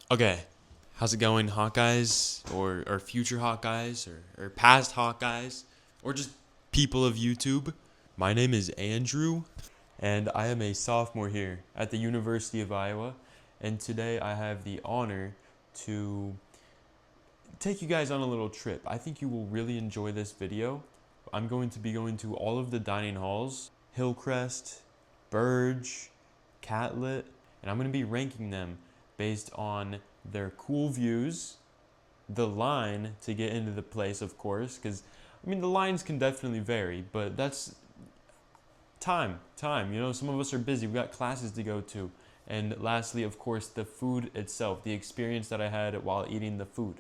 Okay, how's it going, Hawkeyes, or future Hawkeyes, or past Hawkeyes, or just people of YouTube? My name is Andrew, and I am a sophomore here at the University of Iowa, and today I have the honor to take you guys on a little trip. I think you will really enjoy this video. I'm going to be going to all of the dining halls, Hillcrest, Burge, Catlet, and I'm going to be ranking them based on their cool views, the line to get into the place, of course, because the lines can definitely vary, but that's time. Some of us are busy, we've got classes to go to. And lastly, of course, the food itself, the experience that I had while eating the food.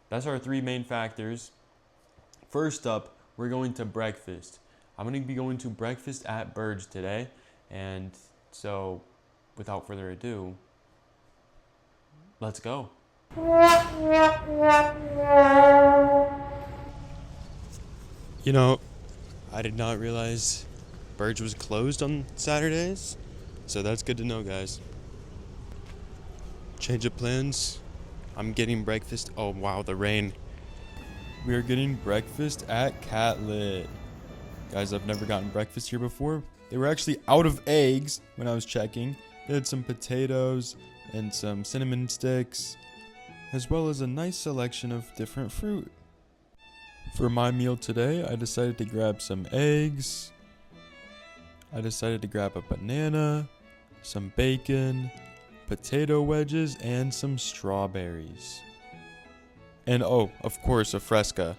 That's our three main factors. First up, we're going to breakfast. I'm going to be going to breakfast at Burge today. And so, without further ado, let's go. I did not realize Burge was closed on Saturdays. So that's good to know, guys. Change of plans. I'm getting breakfast. Oh, wow, the rain. We are getting breakfast at Catlet. Guys, I've never gotten breakfast here before. They were actually out of eggs when I was checking. They had some potatoes and some cinnamon sticks, as well as a nice selection of different fruit. For my meal today, I decided to grab some eggs. I decided to grab a banana, some bacon, potato wedges, and some strawberries. And oh, of course, a Fresca.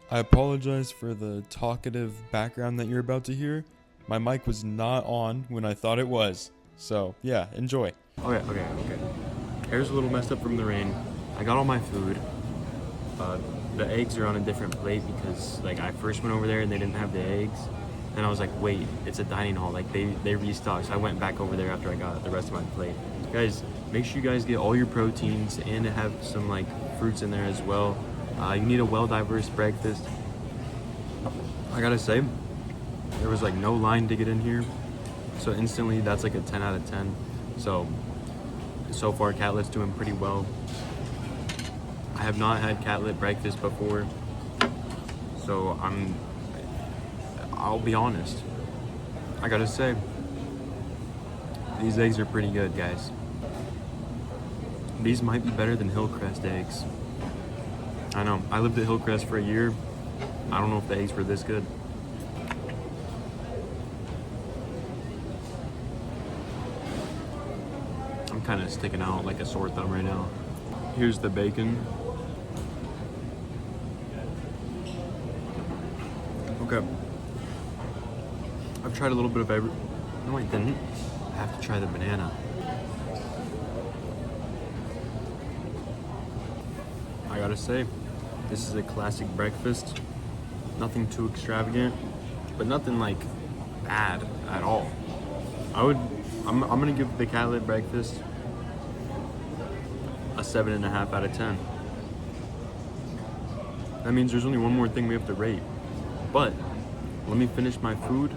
I apologize for the talkative background that you're about to hear. My mic was not on when I thought it was. So, yeah, enjoy. Okay. Hair's a little messed up from the rain. I got all my food. The eggs are on a different plate because, I first went over there and they didn't have the eggs. And I was like, wait, it's a dining hall. They restocked. So I went back over there after I got the rest of my plate. Guys, make sure you guys get all your proteins and have some, fruits in there as well. You need a well-diverse breakfast. I gotta say, there was, no line to get in here. So instantly, that's, a 10 out of 10. So far, Catlet's doing pretty well. I have not had Catlet breakfast before. So I'll be honest. I gotta say, these eggs are pretty good, guys. These might be better than Hillcrest eggs. I know, I lived at Hillcrest for a year. I don't know if the eggs were this good. I'm kind of sticking out like a sore thumb right now. Here's the bacon. Okay. I've tried a little bit of every... No, I didn't. I have to try the banana. I gotta say, this is a classic breakfast. Nothing too extravagant, but nothing bad at all. I'm gonna give the Catlet breakfast a 7.5 out of 10. That means there's only one more thing we have to rate. But let me finish my food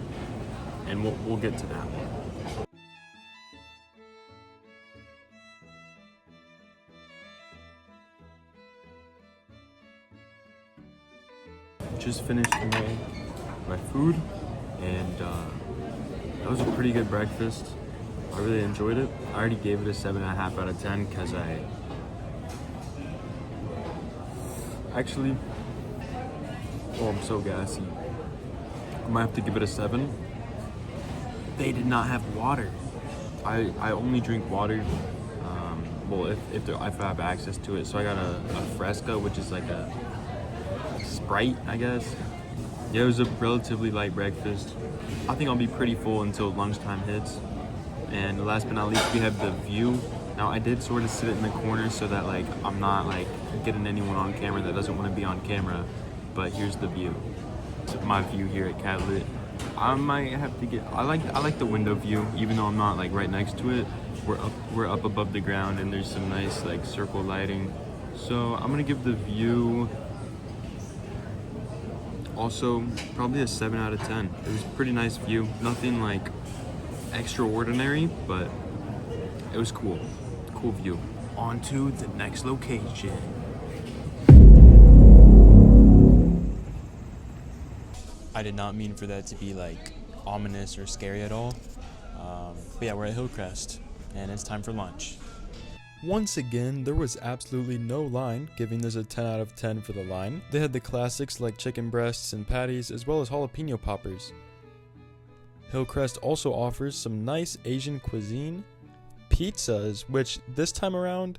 and we'll get to that. Just finished my food, and that was a pretty good breakfast. I really enjoyed it. I already gave it a 7.5 out of 10 because I'm so gassy. I might have to give it a 7. They did not have water. I only drink water. If I have access to it. So I got a Fresca, which is a Sprite, I guess. Yeah, it was a relatively light breakfast. I think I'll be pretty full until lunchtime hits. And last but not least, we have the view. Now, I did sort of sit in the corner so that I'm not getting anyone on camera that doesn't want to be on camera. But here's the view. It's my view here at Catlet. I might have to get. I like the window view, even though I'm not right next to it. We're up above the ground, and there's some nice circle lighting. So I'm gonna give the view also probably a 7 out of 10. It was a pretty nice view. Nothing extraordinary, but it was cool. Cool view. On to the next location. I did not mean for that to be like ominous or scary at all. But yeah, we're at Hillcrest, and it's time for lunch. Once again, there was absolutely no line, giving this a 10 out of 10 for the line. They had the classics like chicken breasts and patties, as well as jalapeno poppers. Hillcrest also offers some nice Asian cuisine, pizzas, which this time around,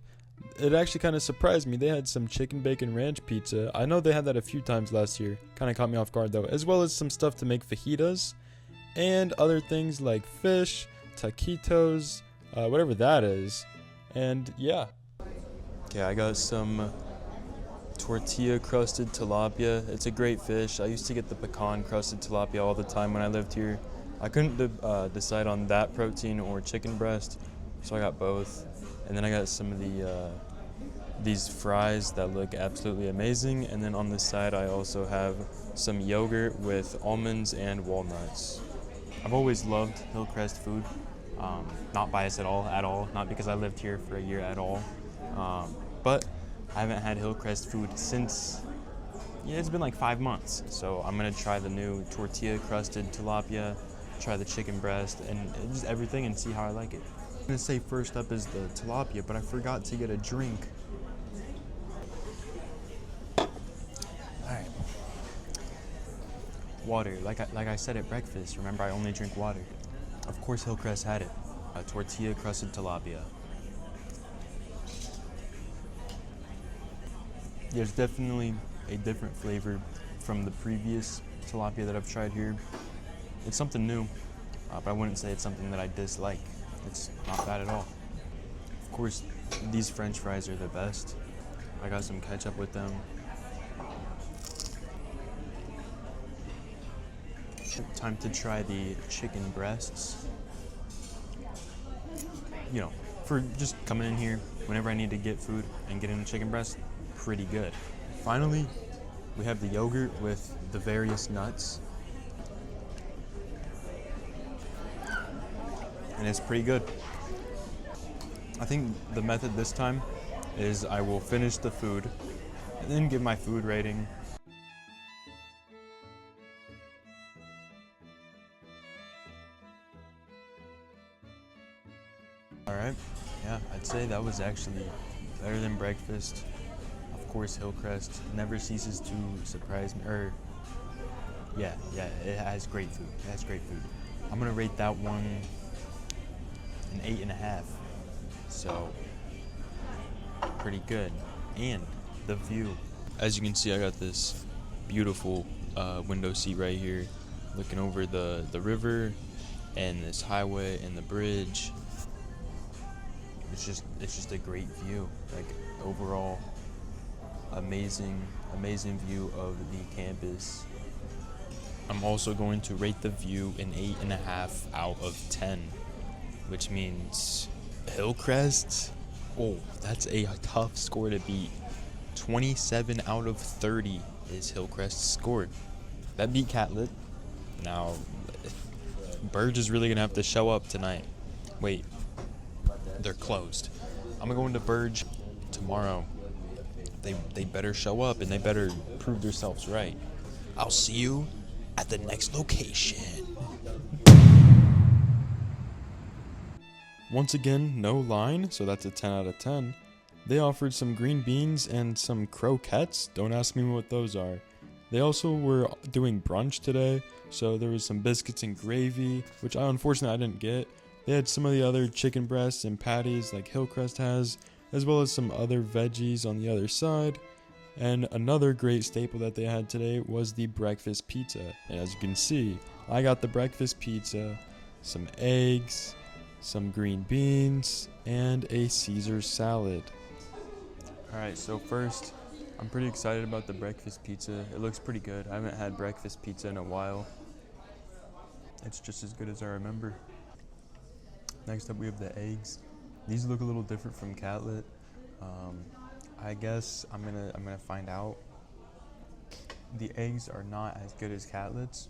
it actually kind of surprised me. They had some chicken bacon ranch pizza. I know they had that a few times last year. Kind of caught me off guard though, as well as some stuff to make fajitas and other things like fish, taquitos, whatever that is. And yeah. Okay, I got some tortilla crusted tilapia. It's a great fish. I used to get the pecan crusted tilapia all the time when I lived here. I couldn't decide on that protein or chicken breast, so I got both. And then I got some of these fries that look absolutely amazing. And then on the side, I also have some yogurt with almonds and walnuts. I've always loved Hillcrest food. Not biased at all, not because I lived here for a year at all. But I haven't had Hillcrest food since, it's been like 5 months. So I'm gonna try the new tortilla crusted tilapia, try the chicken breast, and just everything and see how I like it. I'm gonna say first up is the tilapia, but I forgot to get a drink. Alright. Water, like I said at breakfast, remember I only drink water. Of course Hillcrest had it. A tortilla crusted tilapia. There's definitely a different flavor from the previous tilapia that I've tried here. It's something new, but I wouldn't say it's something that I dislike. It's not bad at all. Of course, these French fries are the best. I got some ketchup with them. Time to try the chicken breasts. For just coming in here, whenever I need to get food and get in a chicken breast, pretty good. Finally, we have the yogurt with the various nuts. And it's pretty good. I think the method this time is I will finish the food and then give my food rating. Alright, yeah, I'd say that was actually better than breakfast. Of course, Hillcrest never ceases to surprise me. It has great food. I'm gonna rate that one an 8.5. So, pretty good. And the view. As you can see, I got this beautiful window seat right here, looking over the river and this highway and the bridge. It's just a great view. Like overall, amazing view of the campus. I'm also going to rate the view an 8.5 out of 10, which means Hillcrest. Oh, that's a tough score to beat. 27 out of 30 is Hillcrest's score. That beat Catlett. Now, Burge is really gonna have to show up tonight. Wait, they're closed. I'm gonna go into Burge tomorrow. They better show up and they better prove themselves right. I'll see you at the next location. Once again, no line, so that's a 10 out of 10. They offered some green beans and some croquettes. Don't ask me what those are. They also were doing brunch today, so there was some biscuits and gravy, which unfortunately I didn't get. They had some of the other chicken breasts and patties like Hillcrest has, as well as some other veggies on the other side. And another great staple that they had today was the breakfast pizza. And as you can see, I got the breakfast pizza, some eggs, some green beans, and a Caesar salad. Alright, so first, I'm pretty excited about the breakfast pizza. It looks pretty good. I haven't had breakfast pizza in a while. It's just as good as I remember. Next up, we have the eggs. These look a little different from Catlett. I guess I'm gonna find out. The eggs are not as good as Catlett's,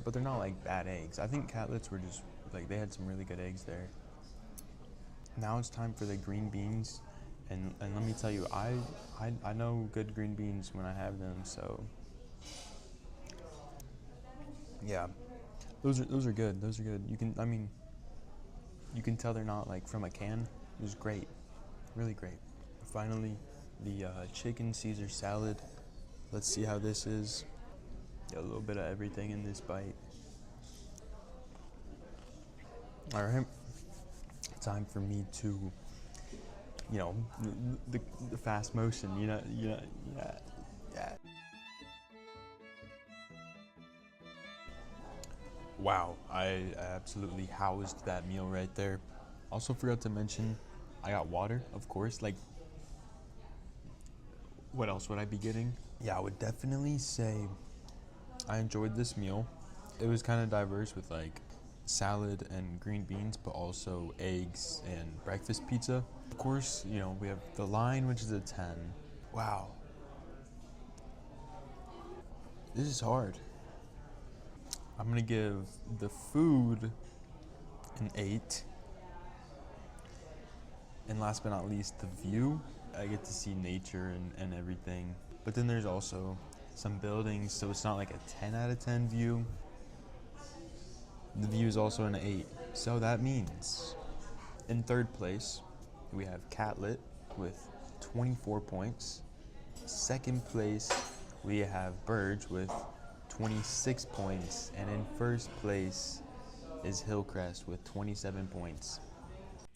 but they're not like bad eggs. I think Catlett's were just like they had some really good eggs there. Now it's time for the green beans, And let me tell you, I know good green beans when I have them, so yeah. Those are good. Those are good. You can tell they're not like from a can. It was great. Really great. Finally, the chicken Caesar salad. Let's see how this is. Got a little bit of everything in this bite. All right. Time for me to, the fast motion, yeah. Wow, I absolutely housed that meal right there. Also forgot to mention, I got water, of course. Like, what else would I be getting? Yeah, I would definitely say I enjoyed this meal. It was kind of diverse with like salad and green beans, but also eggs and breakfast pizza. Of course, we have the line, which is a 10. Wow. This is hard. I'm gonna give the food an 8. And last but not least, the view. I get to see nature and everything. But then there's also some buildings, so it's not like a 10 out of 10 view. The view is also an 8. So that means in third place, we have Catlit with 24 points. Second place, we have Burge with 26 points. And in first place is Hillcrest with 27 points.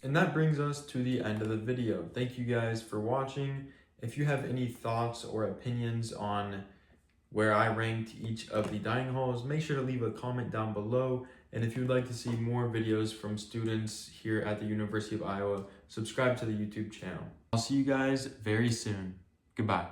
And that brings us to the end of the video. Thank you guys for watching. If you have any thoughts or opinions on where I ranked each of the dining halls, make sure to leave a comment down below. And if you'd like to see more videos from students here at the University of Iowa, subscribe to the YouTube channel. I'll see you guys very soon. Goodbye.